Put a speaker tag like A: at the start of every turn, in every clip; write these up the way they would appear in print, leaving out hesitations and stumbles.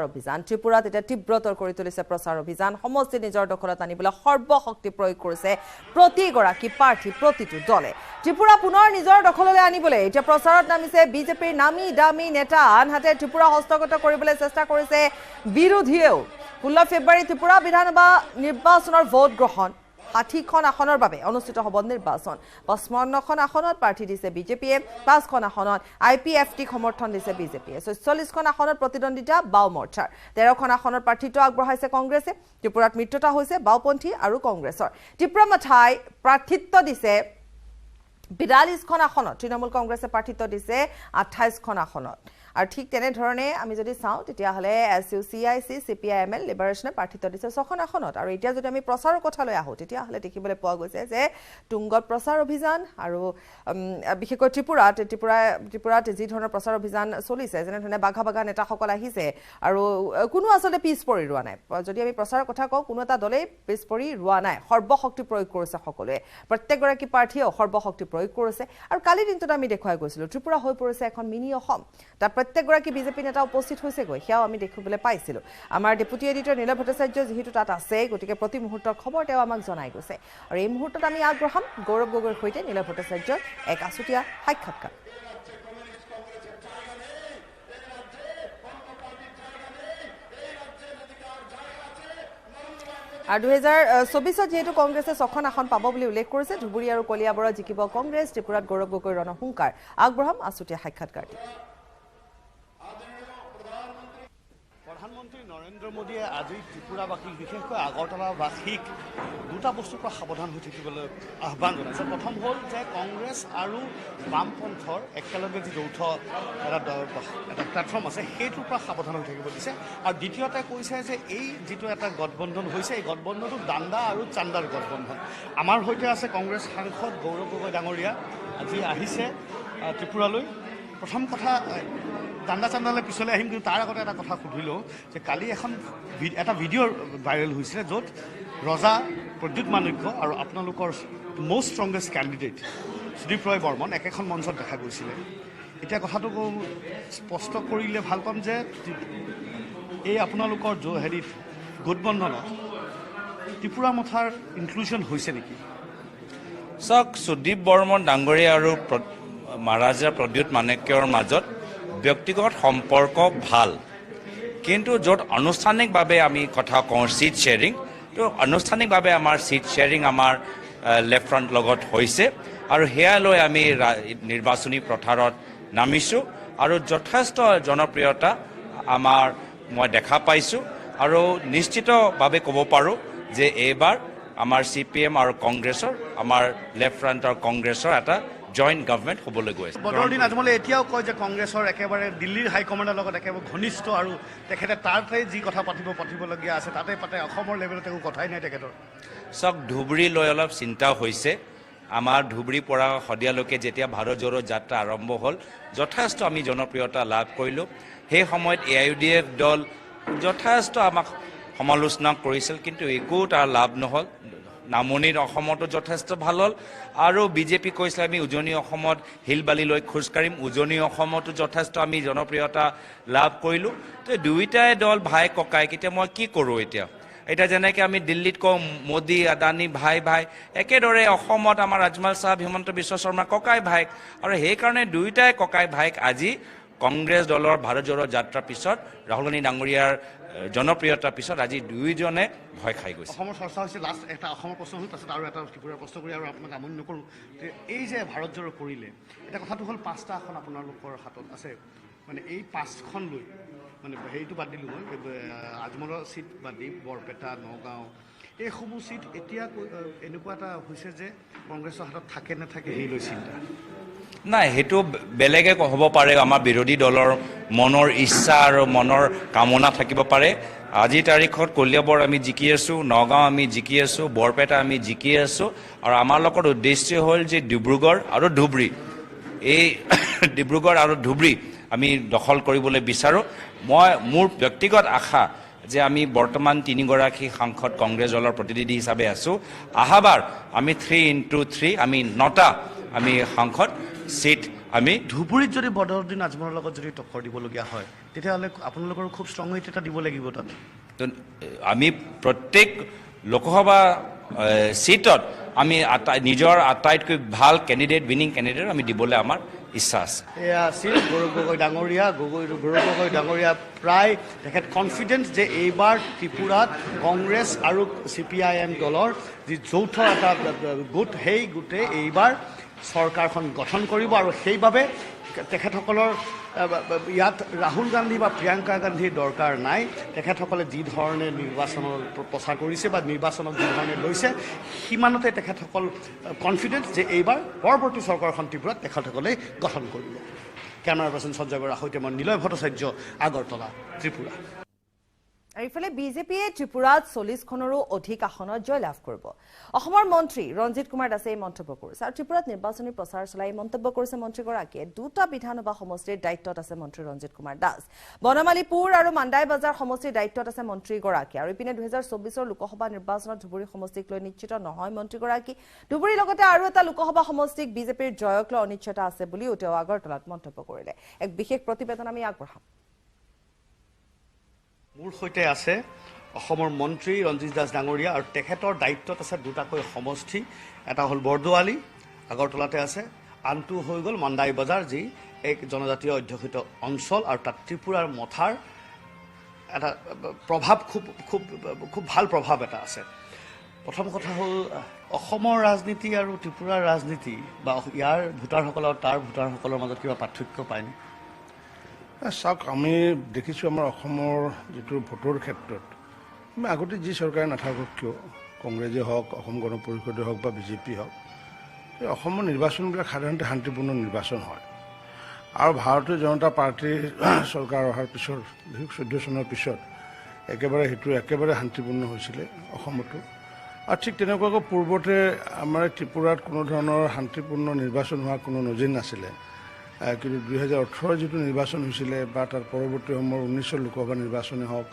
A: অভিযান ত্ৰিপুৰাত এটা তীব্ৰতৰ কৰি তুলিছে প্ৰচাৰ অভিযান সমষ্টি নিজৰ দখলত আনিবলৈ সৰ্বশক্তি প্ৰয়োগ কৰিছে প্ৰতিগৰাকী প্ৰাৰ্থী প্ৰতিটো দলে ত্ৰিপুৰা পুনৰ নিজৰ দখললৈ আনিবলৈ এতিয়া প্ৰচাৰত নামিছে বিজেপিৰ নামী দামী নেতা আনহাতে ত্ৰিপুৰা হস্তগত কৰিবলৈ চেষ্টা কৰিছে বিৰোধীয়েও 16 ফেব্ৰুৱাৰী ত্ৰিপুৰা বিধানসভা নিৰ্বাচনৰ ভোট গ্ৰহণ 60খন আসনৰ বাবে অনুষ্ঠিত হ'ব নিৰ্বাচন 55খন আসনত প্ৰাৰ্থী দিছে বিজেপিয়ে 5খন আসনত আইপিএফটি সমৰ্থন দিছে বিজেপিয়ে 44খন আসনত প্ৰতিদ্বন্দ্বিতা বাও মৰ্চাৰ 13খন আসনত প্ৰাৰ্থীত্ব আগবঢ়াইছে কংগ্ৰেছে ত্ৰিপুৰাত মিত্ৰতা হৈছে বাওপন্থী আৰু কংগ্ৰেছৰ ত্ৰিপুৰা মাথাই প্ৰাৰ্থীত্ব দিছে 42খন আসনত তৃণমূল কংগ্ৰেছে প্ৰাৰ্থীত্ব দিছে 28খন আসনত আৰু ঠিক তেনে ধৰণে আমি যদি চাওঁ তেতিয়া হলে এসইউচিআইসি সিপিআইএমএল লিবাৰেশনে প্ৰাৰ্থীত্ব দিছে 6খন আসনত আৰু এতিয়া যদি আমি প্ৰচাৰৰ কথালৈ আহো তেতিয়া হলে দেখিবলৈ পোৱা গৈছে যে তুংগত প্ৰচাৰ অভিযান আৰু বিশেষকৈ ত্ৰিপুৰাত যি ধৰণৰ প্ৰচাৰ অভিযান চলিছে যেনে ধৰণে বাঘা নেতাসকল আহিছে আৰু কোনো আসলে পিছ পৰি ৰোৱা নাই যদি আমি প্ৰচাৰৰ কথা কওঁ কোনো এটা দলে পিছ পৰি ৰোৱা নাই সৰ্বশক্তি প্ৰয়োগ কৰিছে সকলোৱে প্ৰত্যেকগৰাকী প্ৰাৰ্থীয়ে সৰ্বশক্তি প্ৰয়োগ কৰিছে আৰু কালি দিনটোত আমি দেখুৱাই গৈছিলো ত্ৰিপুৰা হৈ পৰিছে এখন মিনি অসম প্ৰত্যেকগৰাকী বিজেপি নেতা উপস্থিত হৈছে গৈ সেয়াও আমি দেখিবলৈ পাইছিলো আমাৰ ডেপুটি এডিটৰ নীলভ ভট্টাচাৰ্য যেহেতু তাত আছে গতিকে প্ৰতি মুহূৰ্তৰ খবৰ তেওঁ আমাক জনাই গৈছে আৰু এই মুহূৰ্তত আমি আগ্ৰহম গৌৰৱ গগৈৰ সৈতে নীলভ ভট্টাচাৰ্যৰ এক আছুতীয়া সাক্ষাৎকাৰ আৰু 2024 যেহেতু কংগ্ৰেছে 6খন আসন পাব বুলি উল্লেখ কৰিছে ধুবুৰী আৰু কলিয়াবৰত জিকিব কংগ্ৰেছ ত্ৰিপুৰাত গৌৰৱ গগৈ ৰণহুংকাৰ আগবঢ়াম আছুতীয়া সাক্ষাৎকাৰ
B: প্ৰধানমন্ত্ৰী নৰেন্দ্ৰ মোদীয়ে আজি ত্ৰিপুৰাবাসীক বিশেষকৈ আগৰতলাবাসীক দুটা বস্তুৰ পৰা সাৱধান হৈ থাকিবলৈ আহ্বান জনাইছে প্ৰথম হ'ল যে কংগ্ৰেছ আৰু বামপন্থৰ একেলগে যি যৌথ এটা প্লেটফৰ্ম আছে সেইটোৰ পৰা সাৱধান হৈ থাকিব দিছে আৰু দ্বিতীয়তে কৈছে যে এই যিটো এটা গঠবন্ধন হৈছে এই গঠবন্ধনটো দাণ্ডা আৰু চাণ্ডাৰ গঠবন্ধন আমাৰ সৈতে আছে কংগ্ৰেছ সাংসদ গৌৰৱ গগৈ ডাঙৰীয়া আজি আহিছে ত্ৰিপুৰালৈ প্ৰথম কথা দাণ্ডা চাণ্ডালৈ পিছলৈ আহিম কিন্তু তাৰ আগতে এটা কথা সুধিলোঁ যে কালি এটা ভিডিঅ' ভাইৰেল হৈছিলে য'ত ৰজা প্ৰদ্যুৎ মাণিক্য আৰু আপোনালোকৰ মষ্ট ষ্ট্ৰংগেষ্ট কেণ্ডিডেট সুদীপ ৰয় বৰ্মন একেখন মঞ্চত দেখা গৈছিলে এতিয়া কথাটো স্পষ্ট কৰিলে ভাল পাম যে এই আপোনালোকৰ হেৰিত গোটবন্ধনত ত্ৰিপুৰা মথাৰ ইনক্লুজন হৈছে নেকি
C: চাওক সুদীপ বৰ্মন ডাঙৰীয়া আৰু মহাৰাজা প্ৰদ্যুৎ মাণিক্যৰ মাজত ব্যক্তিগত সম্পৰ্ক ভাল কিন্তু য'ত আনুষ্ঠানিকভাৱে আমি কথা কওঁ চিট শ্বেয়াৰিং তো আনুষ্ঠানিকভাৱে আমাৰ চিট শ্বেয়াৰিং আমাৰ লেফ্ট ফ্ৰণ্ট লগত হৈছে আৰু সেয়া লৈ আমি নিৰ্বাচনী প্ৰচাৰত নামিছোঁ আৰু যথেষ্ট জনপ্ৰিয়তা আমাৰ মই দেখা পাইছোঁ আৰু নিশ্চিতভাৱে ক'ব পাৰোঁ যে এইবাৰ আমাৰ CPM আৰু কংগ্ৰেছৰ আমাৰ লেফ্ট ফ্ৰণ্টৰ কংগ্ৰেছৰ এটা জইণ্ট গভৰ্ণমেণ্ট হ'বলৈ গৈ আছে
B: বদৰুদ্দিন আজমলে এতিয়াও কয় যে কংগ্ৰেছৰ একেবাৰে দিল্লীৰ হাইকমাণ্ডৰ লগত একেবাৰে ঘনিষ্ঠ আৰু তেখেতে তাতে যি কথা পাতিবলগীয়া আছে তাতে পাতে অসমৰ লেভেলত একো কথাই নাই তেখেতৰ
C: চাওক ধুবুৰী লৈ অলপ চিন্তা হৈছে আমাৰ ধুবুৰীৰ পৰা শদিয়ালৈকে যেতিয়া ভাৰত জোড়ো যাত্ৰা আৰম্ভ হ'ল যথেষ্ট আমি জনপ্ৰিয়তা লাভ কৰিলোঁ সেই সময়ত AIUDF দল যথেষ্ট আমাক সমালোচনা কৰিছিল কিন্তু একো তাৰ লাভ নহ'ল নামনিৰ অসমতো যথেষ্ট ভাল হ'ল আৰু বিজেপি কৈছিলে আমি উজনি অসমত হিল বালি লৈ খোজকাঢ়িম উজনি অসমতো যথেষ্ট আমি জনপ্ৰিয়তা লাভ কৰিলোঁ তো দুয়োটাই দল ভাই ককাই এতিয়া মই কি কৰোঁ এতিয়া যেনেকৈ আমি দিল্লীত কওঁ মোদী আদানী ভাই একেদৰে অসমত আমাৰ আজমল চাহাব হিমন্ত বিশ্ব শৰ্মা ককাই ভাইক আৰু সেইকাৰণে দুয়োটাই ককাই ভাইক আজি কংগ্ৰেছ দলৰ ভাৰত জোড়ো যাত্ৰাৰ পিছত ৰাহুল গান্ধী ডাঙৰীয়াৰ জনপ্ৰিয়তাৰ পিছত আজি দুয়োজনে ভয় খাই গৈছে
B: অসমৰ চৰ্চা হৈছে লাষ্ট এটা অসমৰ প্ৰশ্ন হ'ল তাৰপিছত আৰু এটা ত্ৰিপুৰাৰ প্ৰশ্ন কৰি আৰু আপোনাক আমনি নকৰোঁ এই যে ভাৰত জোড়ো কৰিলে এটা কথাটো হ'ল 5টা আসন আপোনালোকৰ হাতত আছে মানে এই 5খন লৈ মানে হেৰিটো বাদ দিলোঁ মই আজমলৰ চিট বাদ দি বৰপেটা নগাঁও এইসমূহ চিট এতিয়া এনেকুৱা এটা হৈছে যে কংগ্ৰেছৰ হাতত থাকে নাথাকে সেই লৈ চিন্তা
C: নাই সেইটো বেলেগে হ'ব পাৰে আমাৰ বিৰোধী দলৰ মনৰ ইচ্ছা আৰু মনৰ কামনা থাকিব পাৰে আজিৰ তাৰিখত কলিয়াবৰ আমি জিকি আছোঁ নগাঁও আমি জিকি আছোঁ বৰপেটা আমি জিকি আছোঁ আৰু আমাৰ লগত উদ্দেশ্য হ'ল যে ডিব্ৰুগড় আৰু ধুবুৰী এই ডিব্ৰুগড় আৰু ধুবুৰী আমি দখল কৰিবলৈ বিচাৰোঁ মোৰ ব্যক্তিগত আশা যে আমি বৰ্তমান 3গৰাকী সাংসদ কংগ্ৰেছ দলৰ প্ৰতিনিধি হিচাপে আছোঁ আহাবাৰ আমি 3x3 আমি 9টা আমি সাংসদ সিট আমি
B: ধুবুৰীত যদি বদৰুদ্দিন আজমলৰ লগত যদি টক্কৰ দিবলগীয়া হয় তেতিয়াহ'লে আপোনালোকৰ খুব ষ্ট্ৰং উইট এটা দিব লাগিব তাত
C: আমি প্ৰত্যেক লোকসভা চিটত আমি নিজৰ আটাইতকৈ ভাল কেণ্ডিডেট উইনিং কেণ্ডিডেট আমি দিবলৈ আমাৰ ইচ্ছা আছে
B: এয়া আছিল গৌৰৱ গগৈ ডাঙৰীয়া প্ৰায় তেখেত কনফিডেন্ট যে এইবাৰ ত্ৰিপুৰাত কংগ্ৰেছ আৰু CPIM দলৰ যি যৌথ এটা গোট সেই গোটে এইবাৰ চৰকাৰখন গঠন কৰিব আৰু সেইবাবে তেখেতসকলৰ ইয়াত ৰাহুল গান্ধী বা প্ৰিয়ংকা গান্ধীৰ দৰকাৰ নাই তেখেতসকলে যি ধৰণে নিৰ্বাচনৰ প্ৰচাৰ কৰিছে বা নিৰ্বাচনক যি ধৰণে লৈছে সিমানতে তেখেতসকল কনফিডেন্ট যে এইবাৰ পৰৱৰ্তী চৰকাৰখন ত্ৰিপুৰাত তেখেতসকলে গঠন কৰিব কেমেৰা পাৰ্চন সঞ্জয় বৰাৰ সৈতে মই নিলয় ভট্টাচাৰ্য আগৰতলা ত্ৰিপুৰা
A: আৰু ইফালে বিজেপিয়ে ত্ৰিপুৰাত 40খনৰো অধিক আসনত জয়লাভ কৰিব অসমৰ মন্ত্ৰী ৰঞ্জিত কুমাৰ দাসে এই মন্তব্য কৰিছে আৰু ত্ৰিপুৰাত নিৰ্বাচনী প্ৰচাৰ চলাই মন্তব্য কৰিছে মন্ত্ৰীগৰাকীয়ে দুটা বিধানসভা সমষ্টিৰ দায়িত্বত আছে মন্ত্ৰী ৰঞ্জিত কুমাৰ দাস বনমালীপুৰ আৰু মাণ্ডাই বজাৰ সমষ্টিৰ দায়িত্বত আছে মন্ত্ৰীগৰাকী আৰু ইপিনে 2024ৰ লোকসভা নিৰ্বাচনত ধুবুৰী সমষ্টিক লৈ নিশ্চিত নহয় মন্ত্ৰীগৰাকী ধুবুৰীৰ লগতে আৰু এটা লোকসভা সমষ্টিক বিজেপিৰ জয়ক লৈ অনিশ্চয়তা আছে বুলিও তেওঁ আগৰতলাত মন্তব্য কৰিলে এক বিশেষ প্ৰতিবেদন আমি আগবঢ়াম
B: মোৰ সৈতে আছে অসমৰ মন্ত্ৰী ৰঞ্জিত দাস ডাঙৰীয়া আৰু তেখেতৰ দায়িত্বত আছে দুটাকৈ সমষ্টি এটা হ'ল বৰদোৱালী আগৰতলাতে আছে আনটো হৈ গ'ল মাণ্ডাই বজাৰ যি এক জনজাতীয় অধ্যুষিত অঞ্চল আৰু তাত ত্ৰিপুৰাৰ মথাৰ এটা প্ৰভাৱ খুব ভাল প্ৰভাৱ এটা আছে প্ৰথম কথা হ'ল অসমৰ ৰাজনীতি আৰু ত্ৰিপুৰাৰ ৰাজনীতি বা ইয়াৰ ভোটাৰসকল আৰু তাৰ ভোটাৰসকলৰ মাজত কিবা পাৰ্থক্য পায়নে
D: চাওক আমি দেখিছোঁ আমাৰ অসমৰ যিটো ভোটৰ ক্ষেত্ৰত আমি আগতে যি চৰকাৰে নাথাকক কিয় কংগ্ৰেছেই হওক অসম গণ পৰিষদে হওক বা বিজেপি হওক এই অসমৰ নিৰ্বাচনবিলাক সাধাৰণতে শান্তিপূৰ্ণ নিৰ্বাচন হয় আৰু ভাৰতীয় জনতা পাৰ্টীৰ চৰকাৰ অহাৰ পিছত 2014 চনৰ পিছত একেবাৰে শান্তিপূৰ্ণ হৈছিলে অসমতো আৰু ঠিক তেনেকুৱাকৈ পূৰ্বতে আমাৰ ত্ৰিপুৰাত কোনো ধৰণৰ শান্তিপূৰ্ণ নিৰ্বাচন হোৱা কোনো নজিৰ নাছিলে কিন্তু 2018 যিটো নিৰ্বাচন হৈছিলে বা তাৰ পৰৱৰ্তী সময়ৰ 19ৰ লোকসভা নিৰ্বাচনেই হওক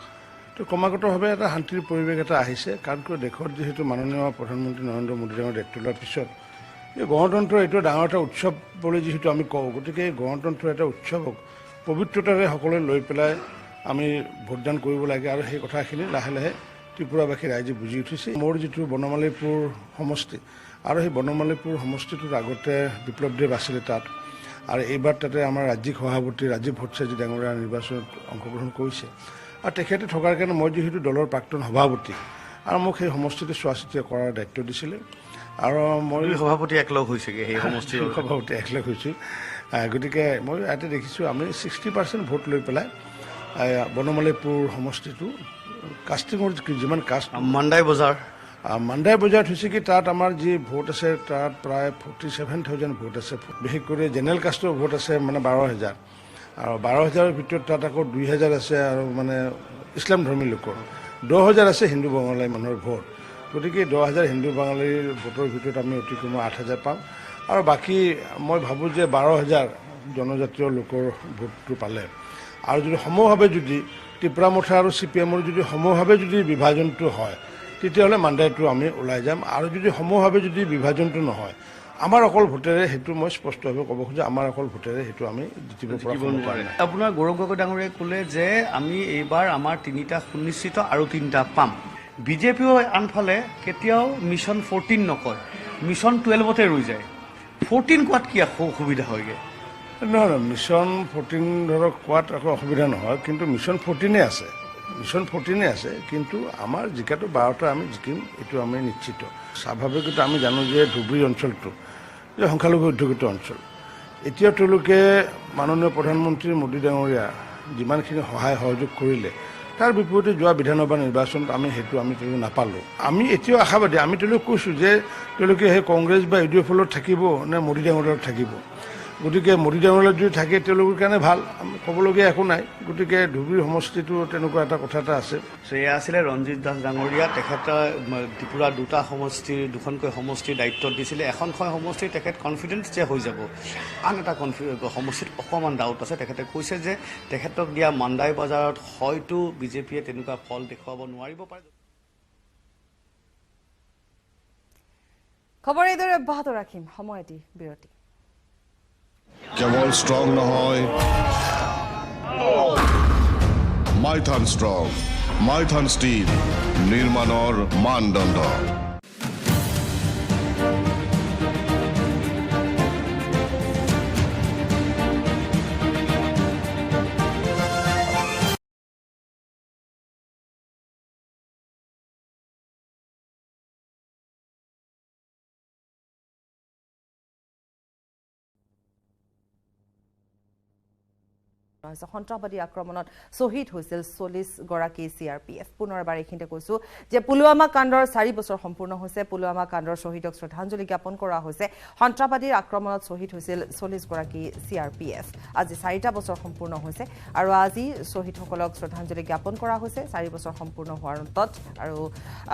D: তো ক্ৰমাগতভাৱে এটা শান্তিৰ পৰিৱেশ এটা আহিছে কাৰণ কিয় দেশত যিহেতু মাননীয় প্ৰধানমন্ত্ৰী নৰেন্দ্ৰ মোদী ডাঙৰ দায়িত্ব লোৱাৰ পিছত এই গণতন্ত্ৰ এইটো ডাঙৰ এটা উৎসৱ বুলি যিহেতু আমি কওঁ গতিকে এই গণতন্ত্ৰৰ এটা উৎসৱক পবিত্ৰতাৰে সকলোৱে লৈ পেলাই আমি ভোটদান কৰিব লাগে আৰু সেই কথাখিনি লাহে লাহে ত্ৰিপুৰাবাসী ৰাইজে বুজি উঠিছে মোৰ যিটো বনমালীপুৰ সমষ্টি আৰু সেই বনমালীপুৰ সমষ্টিটোৰ আগতে বিপ্লৱদেৱ আছিলে তাত আৰু এইবাৰ তাতে আমাৰ ৰাজ্যিক সভাপতি ৰাজীৱ ভট্টাচাৰ্য ডাঙৰীয়া নিৰ্বাচনত অংশগ্ৰহণ কৰিছে আৰু তেখেতে থকাৰ কাৰণে মই যিহেতু দলৰ প্ৰাক্তন সভাপতি আৰু মোক সেই সমষ্টিটো চোৱা চিতা কৰাৰ দায়িত্ব দিছিলে আৰু মই
B: সভাপতি একলগ হৈছেগৈ সেই সমষ্টিৰ
D: সভাপতি একলগ হৈছোঁ গতিকে মই ইয়াতে দেখিছোঁ আমি 60% ভোট লৈ পেলাই বনমালীপুৰ সমষ্টিটো কাষ্টিঙৰ যিমান কাষ্ট
B: মাণ্ডাই
D: বজাৰত হৈছে কি তাত আমাৰ যি ভোট আছে তাত প্ৰায় 47,000 ভোট আছে বিশেষকৈ জেনেৰেল কাষ্টৰ ভোট আছে মানে 12,000 আৰু 12,000ৰ ভিতৰত তাত আকৌ 2,000 আছে আৰু মানে ইছলাম ধৰ্মী লোকৰ 10,000 আছে হিন্দু বাঙালী মানুহৰ ভোট গতিকে 10,000 হিন্দু বাঙালীৰ ভোটৰ ভিতৰত আমি অতি কম 8,000 পাম আৰু বাকী মই ভাবোঁ যে 12,000 জনজাতীয় লোকৰ ভোটটো পালে আৰু যদি সমভাৱে যদি ত্ৰিপুৰা মথা আৰু CPMৰ যদি সমভাৱে যদি বিভাজনটো হয় তেতিয়াহ'লে মাণ্ডাইটো আমি ওলাই যাম আৰু যদি সমভাৱে যদি বিভাজনটো নহয় আমাৰ অকল ভোটেৰে সেইটো মই স্পষ্টভাৱে ক'ব খোজোঁ আমাৰ অকল ভোটেৰে সেইটো আমি জিতিব পৰা নোৱাৰিম
B: আপোনাৰ গৌৰৱ গগৈ ডাঙৰীয়াই ক'লে যে আমি এইবাৰ আমাৰ 3টা সুনিশ্চিত আৰু 3টা পাম বিজেপিও আনফালে কেতিয়াও মিছন 14 নকয় মিছন 12তে ৰৈ যায় 14 কোৱাত কি অসুবিধা হয়গৈ
D: নহয় মিছন 14 ধৰক কোৱাত একো অসুবিধা নহয় কিন্তু মিছন 14 আছে কিন্তু আমাৰ জিকাটো 12টা আমি জিকিম এইটো আমি নিশ্চিত স্বাভাৱিকতে আমি জানো যে ধুবুৰী অঞ্চলটো যে সংখ্যালঘু অধ্যুষিত অঞ্চল এতিয়া তেওঁলোকে মাননীয় প্ৰধানমন্ত্ৰী মোদী ডাঙৰীয়া যিমানখিনি সহায় সহযোগ কৰিলে তাৰ বিপৰীতে যোৱা বিধানসভা নিৰ্বাচনত আমি তেওঁলোকে নাপালোঁ আমি এতিয়াও আশাবাদী আমি তেওঁলোকে কৈছোঁ যে তেওঁলোকে সেই কংগ্ৰেছ বা UDF লগত থাকিব নে মোদী ডাঙৰীয়াত থাকিব গতিকে মোদী ডাঙৰীয়াত যদি থাকে তেওঁলোকৰ কাৰণে ভাল আমি ক'বলগীয়া একো নাই গতিকে ধুবুৰী সমষ্টিটো তেনেকুৱা এটা কথা এটা আছে
B: এয়া আছিলে ৰঞ্জিত দাস ডাঙৰীয়া তেখেতে ত্ৰিপুৰা দুখনকৈ সমষ্টিৰ দায়িত্বত দিছিলে এখনখন সমষ্টিৰ তেখেত কনফিডেন্স যে হৈ যাব আন এটা সমষ্টিত অকণমান ডাউট আছে তেখেতে কৈছে যে তেখেতক দিয়া মাণ্ডাই বজাৰত হয়তো বিজেপিয়ে তেনেকুৱা ফল দেখুৱাব নোৱাৰিব পাৰে
A: খবৰ এইদৰে অব্যাহত ৰাখিম সময় এটি বিৰতি
E: কেৱল ষ্ট্ৰং নহয়, মাইথান ষ্ট্ৰং, মাইথান ষ্টীল, নিৰ্মাণৰ মানদণ্ড।
A: সন্ত্ৰাসবাদী আক্ৰমণত শ্বহীদ হৈছিল 40 গৰাকী CRPF। পুনৰবাৰ এইখিনিতে কৈছো যে পুলৱামা কাণ্ডৰ 4 বছৰ সম্পূৰ্ণ হৈছে। পুলৱামা কাণ্ডৰ শ্বহীদক শ্ৰদ্ধাঞ্জলি জ্ঞাপন কৰা হৈছে। সন্ত্ৰাসবাদীৰ আক্ৰমণত শ্বহীদ হৈছিল 40 গৰাকী CRPF। আজি 4টা বছৰ সম্পূৰ্ণ হৈছে আৰু আজি শ্বহীদসকলক শ্ৰদ্ধাঞ্জলি জ্ঞাপন কৰা হৈছে 4 বছৰ সম্পূৰ্ণ হোৱাৰ অন্তত। আৰু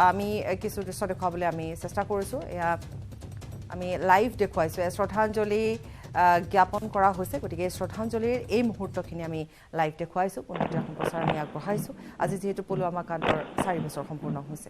A: আমি কিছু দৃশ্য দেখুৱাবলৈ আমি চেষ্টা কৰিছো। এয়া আমি লাইভ দেখুৱাইছো। শ্ৰদ্ধাঞ্জলি জ্ঞাপন কৰা হৈছে। গতিকে শ্ৰদ্ধাঞ্জলিৰ এই মুহূৰ্তখিনি আমি লাইভ দেখুৱাইছোঁ, পোনপটীয়া সম্প্ৰচাৰ আমি আগবঢ়াইছোঁ। আজি যিহেতু পুলৱামা কাণ্ডৰ 4 বছৰ সম্পূৰ্ণ হৈছে।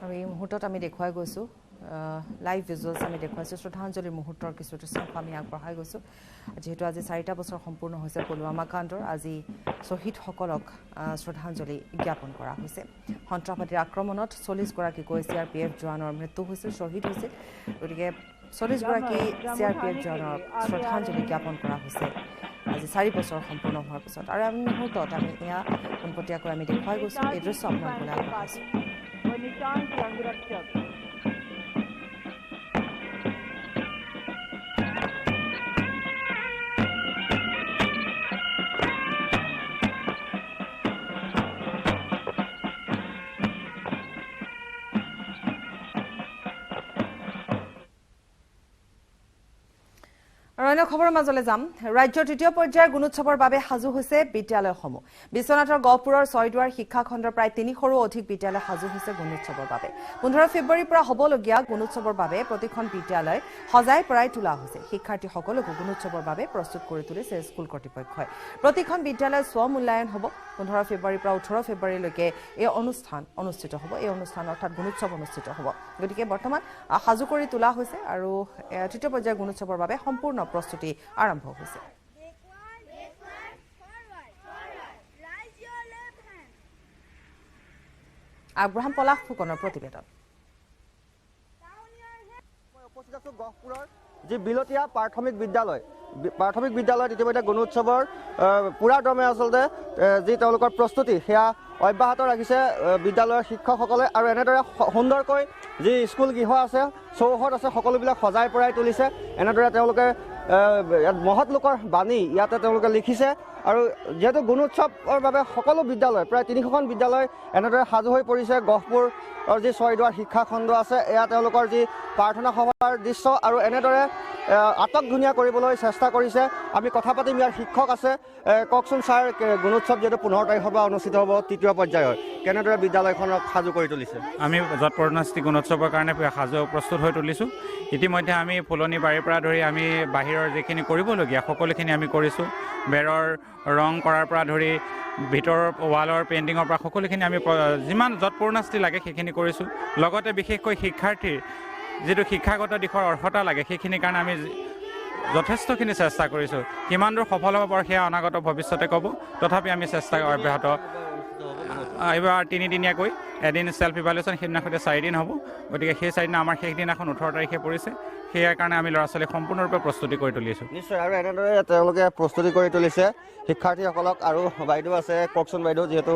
A: আৰু এই মুহূৰ্তত আমি দেখুৱাই গৈছোঁ লাইভ ভিজুৱেলছ আমি দেখুৱাইছোঁ। শ্ৰদ্ধাঞ্জলিৰ মুহূৰ্তৰ কিছু দৃশ্য আমি আগবঢ়াই গৈছোঁ। যিহেতু আজি 4টা বছৰ সম্পূৰ্ণ হৈছে পুলৱামা কাণ্ডৰ, আজি শ্বহীদসকলক শ্ৰদ্ধাঞ্জলি জ্ঞাপন কৰা হৈছে। সন্ত্ৰাসবাদীৰ আক্ৰমণত 40 গৰাকীকৈ CRPF জোৱানৰ মৃত্যু হৈছিল, শ্বহীদ হৈছিল। গতিকে 40 গৰাকী CRPF জোৱানক শ্ৰদ্ধাঞ্জলি জ্ঞাপন কৰা হৈছে আজি 4 বছৰ সম্পূৰ্ণ হোৱাৰ পিছত। আৰু আমি মুহূৰ্তত আমি এয়া পোনপটীয়াকৈ আমি দেখুৱাই গৈছোঁ। এই দৃশ্য আপোনালোকলৈ আগবঢ়াইছোঁ। আৰু অন্য খবৰৰ মাজলৈ যাম। ৰাজ্যৰ 3য় পৰ্যায়ৰ গুণোৎসৱৰ বাবে সাজু হৈছে বিদ্যালয়সমূহ। বিশ্বনাথৰ গহপুৰৰ ছয়দুৱাৰ শিক্ষাখণ্ডৰ প্ৰায় 300ৰো অধিক বিদ্যালয় সাজু হৈছে গুণোৎসৱৰ বাবে। 15 ফেব্ৰুৱাৰীৰ পৰা হ'বলগীয়া গুণোৎসৱৰ বাবে প্ৰতিখন বিদ্যালয় সজাই পৰাই তোলা হৈছে। শিক্ষাৰ্থীসকলকো গুণোৎসৱৰ বাবে প্ৰস্তুত কৰি তুলিছে স্কুল কৰ্তৃপক্ষই। প্ৰতিখন বিদ্যালয়ৰ স্ব-মূল্যায়ন হ'ব। 15 ফেব্ৰুৱাৰীৰ পৰা 18 ফেব্ৰুৱাৰীলৈকে এই অনুষ্ঠান অনুষ্ঠিত হ'ব। এই অনুষ্ঠান অৰ্থাৎ গুণোৎসৱ অনুষ্ঠিত হ'ব। গতিকে বৰ্তমান সাজু কৰি তোলা হৈছে আৰু 3য় পৰ্যায়ৰ গুণোৎসৱৰ বাবে সম্পূৰ্ণ প্ৰস্তুতি আৰম্ভ হৈছে। আব্ৰাহাম পলাশ ফুকনৰ প্ৰতিবেদন।
F: উপস্থিত আছো গহপুৰৰ যি বিলতীয়া প্ৰাথমিক বিদ্যালয়ত ইতিমধ্যে গুণোৎসৱৰ পুৰা দমে আচলতে যি তেওঁলোকৰ প্ৰস্তুতি সেয়া অব্যাহত ৰাখিছে বিদ্যালয়ৰ শিক্ষকসকলে। আৰু এনেদৰে সুন্দৰকৈ যি স্কুল গৃহ আছে, চৌহদ আছে, সকলোবিলাক সজাই পৰাই তুলিছে। এনেদৰে তেওঁলোকে মহৎ লোকৰ বাণী ইয়াতে তেওঁলোকে লিখিছে। আৰু যিহেতু গুণোৎসৱৰ বাবে সকলো বিদ্যালয় প্ৰায় 300খন বিদ্যালয় এনেদৰে সাজু হৈ পৰিছে। গহপুৰৰ যি ছয়দুৱাৰ শিক্ষাখণ্ড আছে, এয়া তেওঁলোকৰ যি প্ৰাৰ্থনা সভাৰ দৃশ্য। আৰু এনেদৰে আটকধুনীয়া কৰিবলৈ চেষ্টা কৰিছে। আমি কথা পাতিম, ইয়াৰ শিক্ষক আছে। কওকচোন ছাৰ, গুণোৎসৱ যিহেতু 15 তাৰিখৰ পৰা অনুষ্ঠিত হ'ব, তৃতীয় পৰ্যায়ৰ, কেনেদৰে বিদ্যালয়খনক সাজু কৰি তুলিছে?
G: আমি যৎপৰোনাস্তি গুণোৎসৱৰ কাৰণে সাজু প্ৰস্তুত হৈ তুলিছোঁ। ইতিমধ্যে আমি ফুলনি বাৰীৰ পৰা ধৰি আমি বাহিৰৰ যিখিনি কৰিবলগীয়া সকলোখিনি আমি কৰিছোঁ। বেৰৰ ৰং কৰাৰ পৰা ধৰি ভিতৰৰ ৱালৰ পেইণ্টিঙৰ পৰা সকলোখিনি আমি যিমান যৎপৰোনাস্তি লাগে সেইখিনি কৰিছোঁ। লগতে বিশেষকৈ শিক্ষাৰ্থীৰ যিটো শিক্ষাগত দিশৰ অৰ্হতা লাগে সেইখিনিৰ কাৰণে আমি যথেষ্টখিনি চেষ্টা কৰিছোঁ। কিমান দূৰ সফল হ'ব পাৰোঁ সেয়া অনাগত ভৱিষ্যতে ক'ব। তথাপি আমি চেষ্টা অব্যাহত। এইবাৰ 3 দিনীয়াকৈ, এদিন ছেল্ফ ইভালুৱেশ্যন, সেইদিনা সৈতে 4 দিন হ'ব। গতিকে সেই 4 দিনা আমাৰ শেষ দিনাখন 18 তাৰিখে পৰিছে। সেয়াৰ কাৰণে আমি ল'ৰা ছোৱালীক সম্পূৰ্ণৰূপে প্ৰস্তুতি কৰি তুলিছোঁ।
F: নিশ্চয়, আৰু এনেদৰে তেওঁলোকে প্ৰস্তুতি কৰি তুলিছে শিক্ষাৰ্থীসকলক। আৰু বাইদেউ আছে, কওকচোন বাইদেউ, যিহেতু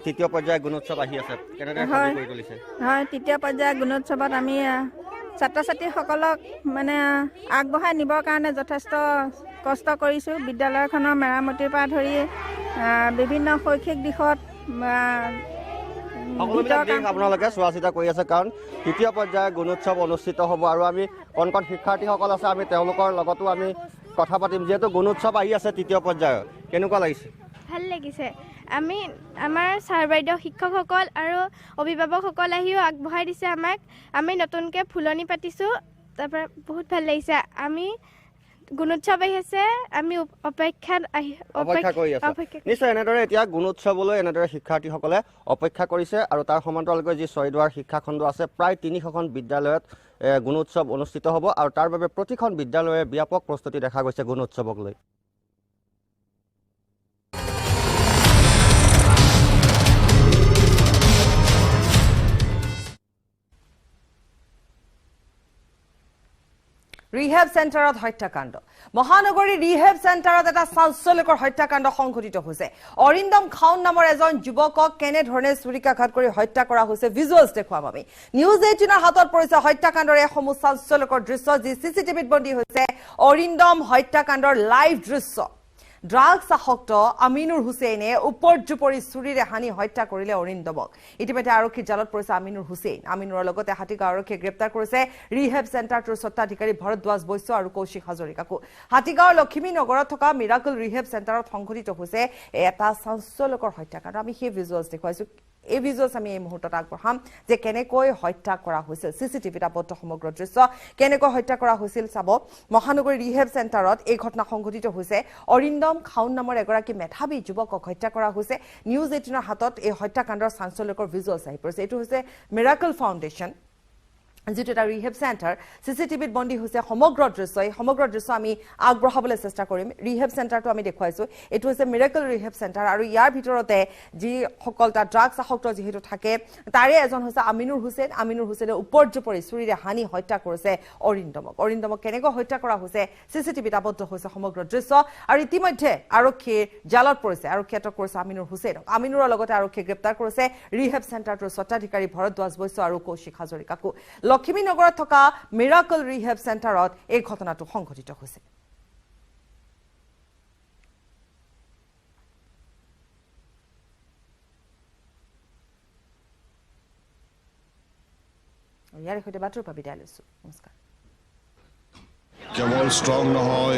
F: তৃতীয় পৰ্যায়ৰ গুণোৎসৱ আহি আছে, কেনেদৰে সাজু কৰি তুলিছে?
H: হয়, তৃতীয় পৰ্যায়ৰ গুণোৎসৱত আমি ছাত্ৰ ছাত্ৰীসকলক মানে আগবঢ়াই নিবৰ কাৰণে যথেষ্ট কষ্ট কৰিছোঁ। বিদ্যালয়খনৰ মেৰামতিৰ পৰা ধৰি বিভিন্ন শৈক্ষিক দিশত
F: আপোনালোকে চোৱা চিতা কৰি আছে, কাৰণ তৃতীয় পৰ্যায়ৰ গুণোৎসৱ অনুষ্ঠিত হ'ব। আৰু আমি কণ কণ শিক্ষাৰ্থীসকল আছে, আমি তেওঁলোকৰ লগতো আমি কথা পাতিম। যিহেতু গুণোৎসৱ আহি আছে তৃতীয় পৰ্যায়ৰ, কেনেকুৱা লাগিছে?
I: ভাল লাগিছে। আমি আমাৰ ছাৰ বাইদেউ শিক্ষকসকল আৰু অভিভাৱকসকল আহিও আগবঢ়াই দিছে আমাক। আমি নতুনকৈ ফুলনি পাতিছোঁ, তাৰপৰা বহুত ভাল লাগিছে। আমি গুণোৎসৱ আহি আছে, আমি অপেক্ষা
F: কৰি আছোঁ। নিশ্চয়, এনেদৰে এতিয়া গুণোৎসৱলৈ এনেদৰে শিক্ষাৰ্থীসকলে অপেক্ষা কৰিছে। আৰু তাৰ সমান্তৰালকৈ যি ছয়দুৱাৰ শিক্ষাখণ্ড আছে, প্ৰায় 300খন বিদ্যালয়ত গুণোৎসৱ অনুষ্ঠিত হ'ব। আৰু তাৰ বাবে প্ৰতিখন বিদ্যালয়ে ব্যাপক প্ৰস্তুতি দেখা গৈছে গুণোৎসৱক লৈ।
A: ৰিহেব চেণ্টাৰত হত্যাকাণ্ড। মহানগৰী ৰিহেব চেণ্টাৰত এটা চাঞ্চল্যকৰ হত্যাকাণ্ড সংঘটিত হৈছে। অৰিন্দম খাউন নামৰ এজন যুৱকক কেনেধৰণে চুৰিকাঘাত কৰি হত্যা কৰা হৈছে ভিজুৱেলছ দেখুৱাম আমি। নিউজ 18ৰ হাতত পৰিছে হত্যাকাণ্ডৰ এসমূহ চাঞ্চল্যকৰ দৃশ্য, যি চিচিটিভিত বন্দী হৈছে। অৰিন্দম হত্যাকাণ্ডৰ লাইভ দৃশ্য। ড্ৰাগছ আসক্ত আমিনুৰ হুছেইনে উপৰ্যুপৰি চুৰিৰে হানি হত্যা কৰিলে অৰিন্দমক। ইতিমধ্যে আৰক্ষীৰ জালত পৰিছে আমিনুৰ হুছেইন। আমিনুৰৰ লগতে হাতীগাঁও আৰক্ষীয়ে গ্ৰেপ্তাৰ কৰিছে ৰিহেব চেণ্টাৰটোৰ স্বত্বাধিকাৰী ভৰদ্বাজ বৈশ্য আৰু কৌশিক হাজৰিকাকো। হাতীগাঁৱৰ লখিমী নগৰত থকা মিৰাকল ৰিহেব চেণ্টাৰত সংঘটিত হৈছে এটা চাঞ্চল্যকৰ হত্যাকাণ্ড। আমি সেই ভিজুৱেলছ দেখুৱাইছোঁ। এই ভিজুৱেলছ আমি এই মুহূৰ্তত আগবঢ়াম যে কেনেকৈ হত্যা কৰা হৈছিল। চিচিটিভিত আবদ্ধ সমগ্ৰ দৃশ্য, কেনেকৈ হত্যা কৰা হৈছিল চাব। মহানগৰী ৰিহেব চেণ্টাৰত এই ঘটনা সংঘটিত হৈছে। অৰিন্দম খাউন নামৰ এগৰাকী মেধাৱী যুৱকক হত্যা কৰা হৈছে। নিউজ 18ৰ হাতত এই হত্যাকাণ্ডৰ চাঞ্চল্যকৰ ভিজুৱেলছ আহি পৰিছে। এইটো হৈছে মিৰাকল ফাউণ্ডেশ্যন, যিটো এটা ৰিহেব চেণ্টাৰ। চিচিটিভিত বন্দী হৈছে সমগ্ৰ দৃশ্য। এই সমগ্ৰ দৃশ্য আমি আগবঢ়াবলৈ চেষ্টা কৰিম। ৰিহেব চেণ্টাৰটো আমি দেখুৱাইছোঁ। এইটো হৈছে মিৰাকল ৰিহেব চেণ্টাৰ। আৰু ইয়াৰ ভিতৰতে যিসকল তাত ড্ৰাগছ আসক্ত যিহেতু থাকে, তাৰে এজন হৈছে আমিনুৰ হুছেইন। আমিনুৰ হুছেইনে উপৰ্যুপৰি চুৰিৰে হানি হত্যা কৰিছে অৰিন্দমক। অৰিন্দমক কেনেকৈ হত্যা কৰা হৈছে চিচিটিভিত আবদ্ধ হৈছে সমগ্ৰ দৃশ্য। আৰু ইতিমধ্যে আৰক্ষীৰ জালত পৰিছে, আৰক্ষীয়ে আটক কৰিছে আমিনুৰ হুছেইনক। আমিনুৰৰ লগতে আৰক্ষীয়ে গ্ৰেপ্তাৰ কৰিছে ৰিহেব চেণ্টাৰটোৰ স্বত্বাধিকাৰী ভৰদ্বাজ বৈশ্য আৰু কৌশিক হাজৰিকাকো। লখিমী নগৰত থকা মিৰাকল ৰিহেব চেণ্টাৰত এই ঘটনাটো সংঘটিত হৈছে। ইয়াৰ সৈতে বাতৰিৰ পৰা বিদায় লৈছোঁ। নমস্কাৰ।
E: কেৱল ষ্ট্ৰং নহয়,